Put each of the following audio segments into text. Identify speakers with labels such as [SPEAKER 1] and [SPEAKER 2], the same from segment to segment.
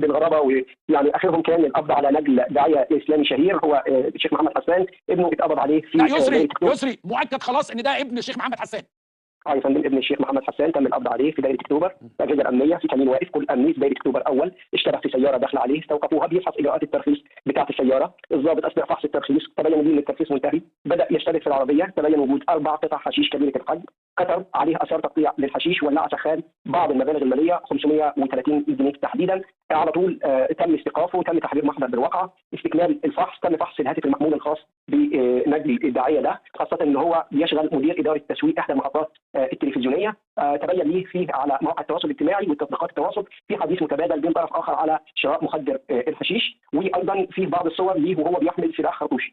[SPEAKER 1] بالغرابه. ويعني اخرهم كان القبض على نجل داعيه اسلامي شهير هو الشيخ محمد حسان، ابنه اتقبض عليه في
[SPEAKER 2] لا يسري مؤكد خلاص ان ده ابن الشيخ محمد حسان.
[SPEAKER 1] يا فندم ابن الشيخ محمد حسان تم القبض عليه في دايره اكتوبر. الاجهزه الامنيه في كمين واقف كل امني في دايره اكتوبر اول اشتبه في سياره داخله عليه، استوقفوها بيفحص اجراءات الترخيص بتاعه السياره. الضابط اثناء فحص الترخيص تبين ان الترخيص منتهي، بدا يشتبك في العربيه، تبين وجود 4 قطع حشيش كبيره الحجم، كتر عليه اثار تقطيع للحشيش، ولع سخان، بعض المبالغ الماليه 530 جنيه تحديدا. على طول تم استيقافه وتم تحرير محضر بالواقعه. استكمال الفحص تم فحص الهاتف المحمول الخاص بنجل الداعيه ده، خاصه ان هو بيشغل مدير اداره تسويق احدى المحطات التلفزيونيه. تبين ليه فيه على مواقع التواصل الاجتماعي وتطبيقات التواصل في حديث متبادل بين طرف اخر على شراء مخدر الحشيش، وايضا في بعض الصور ليه وهو بيحمل سلاح خرطوشي.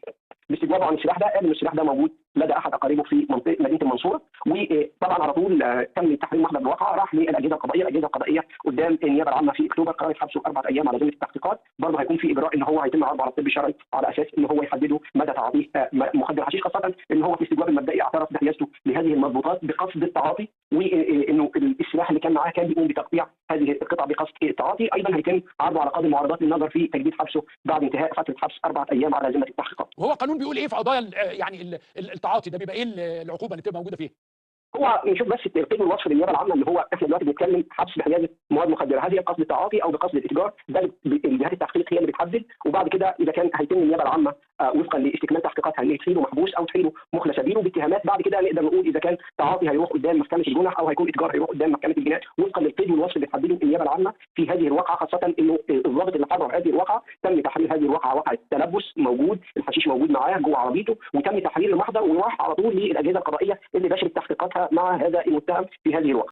[SPEAKER 1] باستجوابه عن السلاح ده قال ان السلاح ده موجود لدى احد اقاربه في منطقه مدينه المنصوره. وطبعا على طول تم تحرير محضر بالواقعه، راح للاجهزه القضائيه. الاجهزه القضائيه قدام النيابه العامه في اكتوبر قررت حبسه 4 ايام على ذمه التحقيقات. برضه هيكون في اجراء ان هو هيتم عرضه على الطب الشرعي على اساس ان هو يحددوا مدى تعاطيه مخدر حشيش، خاصه ان هو في استجواب المبدئي اعترف بحيازته لهذه المضبوطات بقصد التعاطي، وانه السلاح اللي كان معاه كان بيقوم بتقطيع هذه القطع بقصد التعاطي. ايضا هيتم عرضه على قاضي المعارضات للنظر في تجديد حبسه بعد انتهاء فتره حبس 4 ايام على ذمه التحقيقات.
[SPEAKER 2] وهو قانون بيقول ايه في قضايا يعني التعاطي ده؟ بيبقى ايه العقوبه اللي بتبقى موجوده فيه؟
[SPEAKER 1] هو نشوف بس القيد والوصف للنيابه العامه اللي هو احنا دلوقتي بنتكلم حبس بحيازه مواد مخدره، هل هي بقصد التعاطي او بقصد الاتجار؟ ده جهات التحقيق هي اللي بتحدد. وبعد كده اذا كان هيتم النيابه العامه وفقا لاستكمال تحقيقاتها ان تحيله محبوس او تحيله مخلى سبيله باتهامات، بعد كده نقدر نقول اذا كان تعاطي هيروح قدام محكمه الجنح او هيكون اتجار هيروح قدام محكمه الجنايات وفقا للقيد والوصف اللي بتحدده النيابه العامه في هذه الواقعه، خاصه انه الضابط اللي حضر هذه الواقعه تم تحرير هذه الواقعه واقعه تلبس موجود، الحشيش موجود معاه جوه عربيته، وتم تحرير المحضر وراح على طول للاجهزه القضائيه اللي باشرت تحقيقاتها مع هذا المتهم في هذه الواقعه.